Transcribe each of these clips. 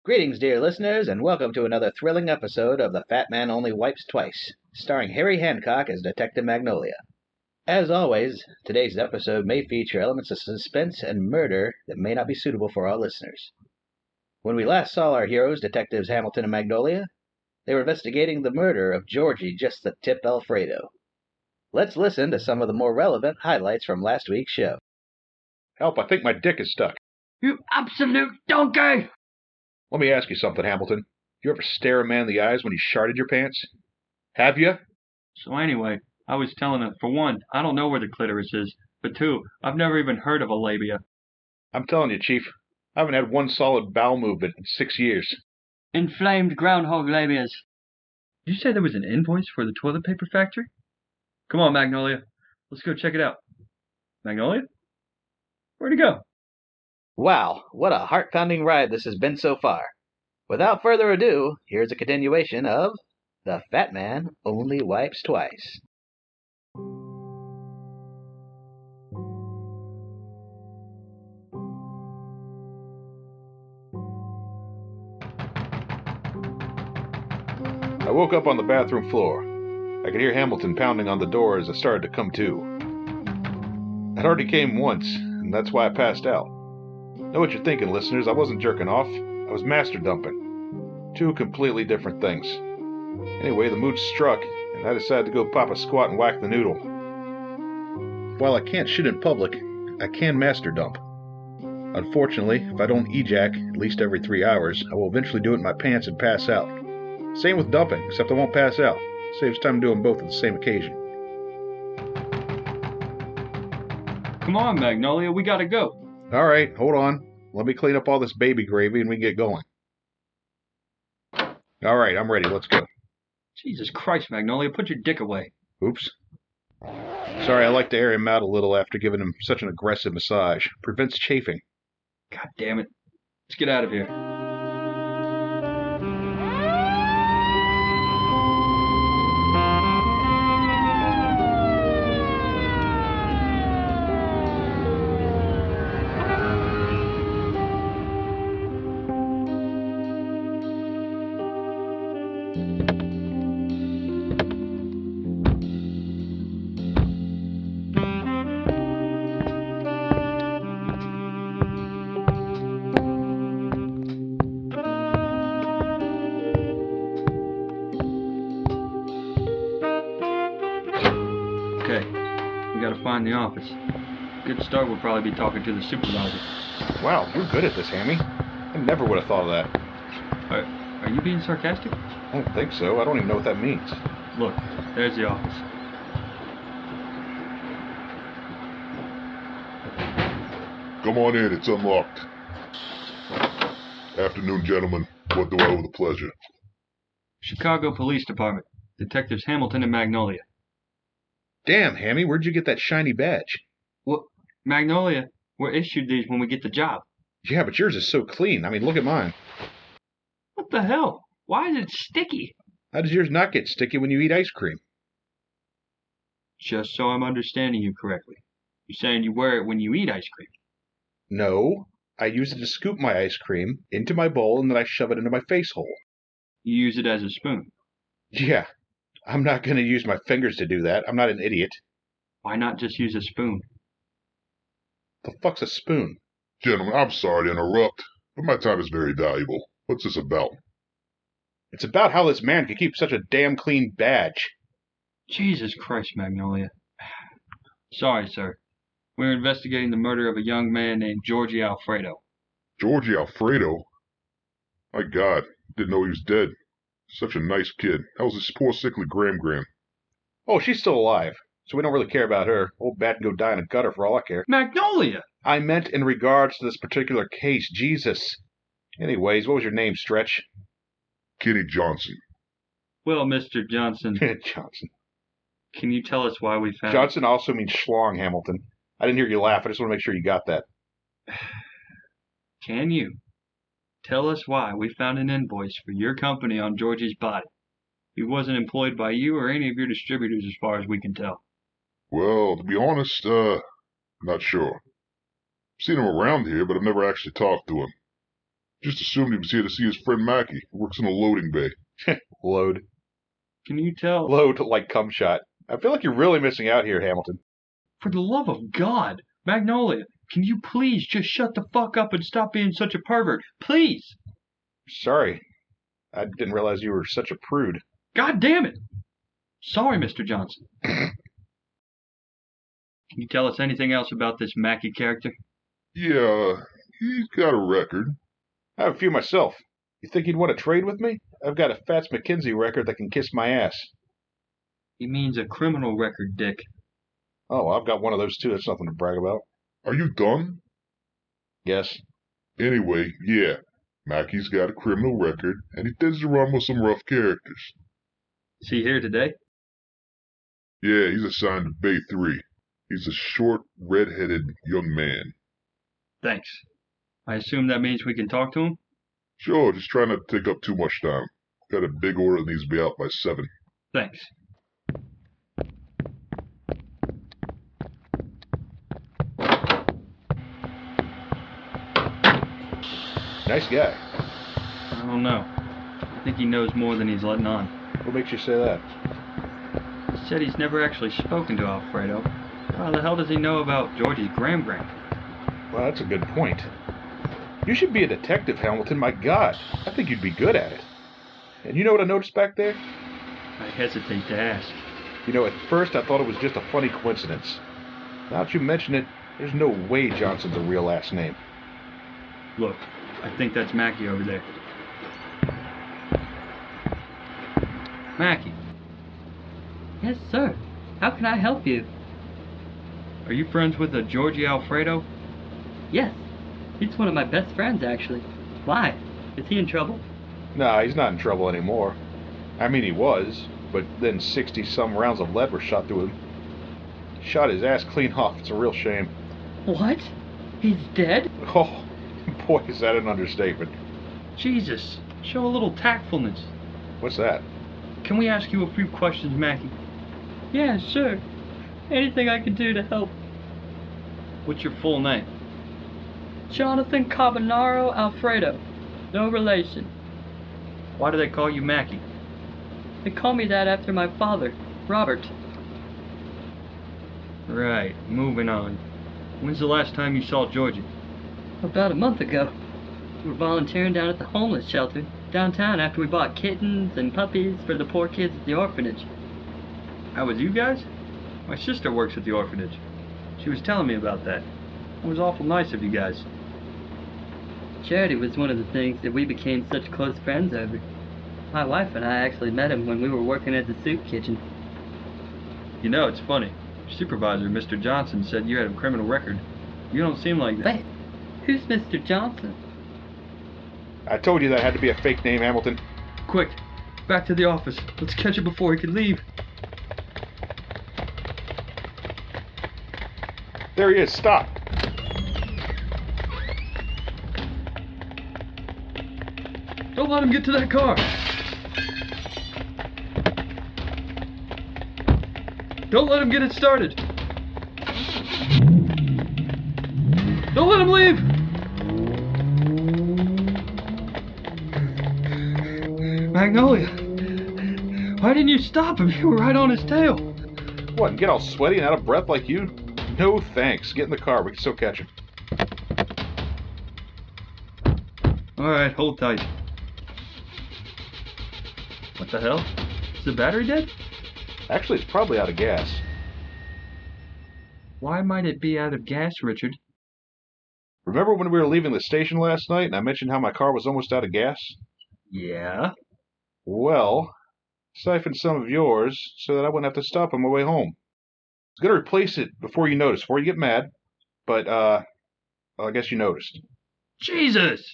Greetings, dear listeners, and welcome to another thrilling episode of The Fat Man Only Wipes Twice, starring Harry Hancock as Detective Magnolia. As always, today's episode may feature elements of suspense and murder that may not be suitable for all listeners. When we last saw our heroes, Detectives Hamilton and Magnolia, they were investigating the murder of Georgie "Just the Tip" Alfredo. Let's listen to some of the more relevant highlights from last week's show. Help, I think my dick is stuck. You absolute donkey! Let me ask you something, Hamilton. You ever stare a man in the eyes when he sharted your pants? Have you? So anyway, I was telling him, for one, I don't know where the clitoris is, but two, I've never even heard of a labia. I'm telling you, Chief, I haven't had one solid bowel movement in 6 years. Inflamed groundhog labias. Did you say there was an invoice for the toilet paper factory? Come on, Magnolia. Let's go check it out. Magnolia? Where'd he go? Wow, what a heart-pounding ride this has been so far. Without further ado, here's a continuation of The Fat Man Only Wipes Twice. I woke up on the bathroom floor. I could hear Hamilton pounding on the door as I started to come to. I'd already came once, and that's why I passed out. Know what you're thinking, listeners. I wasn't jerking off. I was master dumping. Two completely different things. Anyway, the mood struck, and I decided to go pop a squat and whack the noodle. While I can't shit in public, I can master dump. Unfortunately, if I don't ejac at least every 3 hours, I will eventually do it in my pants and pass out. Same with dumping, except I won't pass out. Saves time doing both on the same occasion. Come on, Magnolia, we gotta go. All right, hold on. Let me clean up all this baby gravy and we can get going. All right, I'm ready. Let's go. Jesus Christ, Magnolia, put your dick away. Oops. Sorry, I like to air him out a little after giving him such an aggressive massage. Prevents chafing. God damn it. Let's get out of here. Okay, we gotta find the office. Good start would probably be talking to the supervisor. Wow, you're good at this, Hammy. I never would have thought of that. Are you being sarcastic? I don't think so. I don't even know what that means. Look, there's the office. Come on in, it's unlocked. Afternoon, gentlemen. What do I owe the pleasure? Chicago Police Department. Detectives Hamilton and Magnolia. Damn, Hammy, where'd you get that shiny badge? Well, Magnolia, we're issued these when we get the job. Yeah, but yours is so clean. I mean, look at mine. What the hell? Why is it sticky? How does yours not get sticky when you eat ice cream? Just so I'm understanding you correctly. You're saying you wear it when you eat ice cream. No, I use it to scoop my ice cream into my bowl and then I shove it into my face hole. You use it as a spoon. Yeah, I'm not going to use my fingers to do that. I'm not an idiot. Why not just use a spoon? The fuck's a spoon? Gentlemen, I'm sorry to interrupt, but my time is very valuable. What's this about? It's about how this man could keep such a damn clean badge. Jesus Christ, Magnolia. Sorry, sir. We're investigating the murder of a young man named Georgie Alfredo. Georgie Alfredo? My God, didn't know he was dead. Such a nice kid. How's this poor sickly Gram? Oh, she's still alive, so we don't really care about her. Old bat can go die in a gutter for all I care. Magnolia! I meant in regards to this particular case, Jesus. Anyways, what was your name, Stretch? Kenny Johnson. Well, Mr. Johnson, Johnson. can you tell us why we found... Johnson also means schlong, Hamilton. I didn't hear you laugh. I just want to make sure you got that. Can you tell us why we found an invoice for your company on Georgie's body? He wasn't employed by you or any of your distributors as far as we can tell. Well, to be honest, not sure. Seen him around here, but I've never actually talked to him. Just assumed he was here to see his friend Mackie, who works in a loading bay. Load. Can you tell? Load like cum shot. I feel like you're really missing out here, Hamilton. For the love of God, Magnolia, can you please just shut the fuck up and stop being such a pervert? Please! Sorry. I didn't realize you were such a prude. God damn it! Sorry, Mr. Johnson. Can you tell us anything else about this Mackie character? Yeah, he's got a record. I have a few myself. You think you'd want to trade with me? I've got a Fats McKenzie record that can kiss my ass. He means a criminal record, Dick. Oh, I've got one of those too. That's nothing to brag about. Are you done? Yes. Anyway, yeah, Mackie's got a criminal record, and he tends to run with some rough characters. Is he here today? Yeah, he's assigned to Bay 3. He's a short, red-headed young man. Thanks. I assume that means we can talk to him? Sure, just try not to take up too much time. Got a big order that needs to be out by 7. Thanks. Nice guy. I don't know. I think he knows more than he's letting on. What makes you say that? He said he's never actually spoken to Alfredo. How the hell does he know about Georgie's gram? Well, that's a good point. You should be a detective, Hamilton. My God, I think you'd be good at it. And you know what I noticed back there? I hesitate to ask. You know, at first I thought it was just a funny coincidence. Now that you mention it, there's no way Johnson's a real last name. Look, I think that's Mackie over there. Mackie. Yes, sir. How can I help you? Are you friends with a Georgie Alfredo? Yes. He's one of my best friends, actually. Why? Is he in trouble? Nah, he's not in trouble anymore. I mean, he was, but then 60-some rounds of lead were shot through him. Shot his ass clean off. It's a real shame. What? He's dead? Oh, boy, is that an understatement. Jesus, show a little tactfulness. What's that? Can we ask you a few questions, Mackie? Yeah, sure. Anything I can do to help. What's your full name? Jonathan Carbonaro Alfredo. No relation. Why do they call you Mackie? They call me that after my father, Robert. Right, moving on. When's the last time you saw Georgie? About a month ago. We were volunteering down at the homeless shelter downtown after we bought kittens and puppies for the poor kids at the orphanage. How was you guys? My sister works at the orphanage. She was telling me about that. It was awful nice of you guys. Charity was one of the things that we became such close friends over. My wife and I actually met him when we were working at the soup kitchen. You know, it's funny. Your supervisor, Mr. Johnson, said you had a criminal record. You don't seem like that. Wait, who's Mr. Johnson? I told you that had to be a fake name, Hamilton. Quick, back to the office. Let's catch it before he can leave. There he is. Stop. Don't let him get to that car. Don't let him get it started. Don't let him leave. Magnolia, why didn't you stop him? You were right on his tail. What, and get all sweaty and out of breath like you? No thanks. Get in the car. We can still catch him. All right, hold tight. What the hell? Is the battery dead? Actually, it's probably out of gas. Why might it be out of gas, Richard? Remember when we were leaving the station last night and I mentioned how my car was almost out of gas? Yeah? Well, siphoned some of yours so that I wouldn't have to stop on my way home. I was going to replace it before you noticed, before you get mad, but, well, I guess you noticed. Jesus!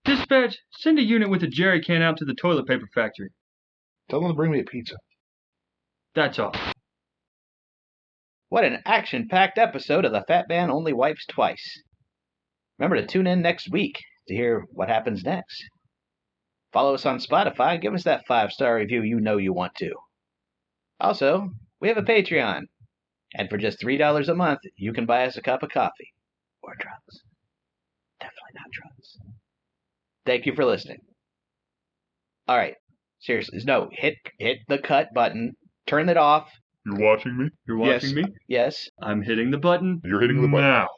Dispatch, send a unit with a jerry can out to the toilet paper factory. Tell them to bring me a pizza. That's all. What an action-packed episode of The Fat Man Only Wipes Twice. Remember to tune in next week to hear what happens next. Follow us on Spotify. Give us that 5-star review you know you want to. Also, we have a Patreon. And for just $3 a month, you can buy us a cup of coffee. Or drugs. Definitely not drugs. Thank you for listening. All right. Seriously, no, hit the cut button. Turn it off. You're watching me? You're watching me? Yes. I'm hitting the button. You're hitting the button. Now.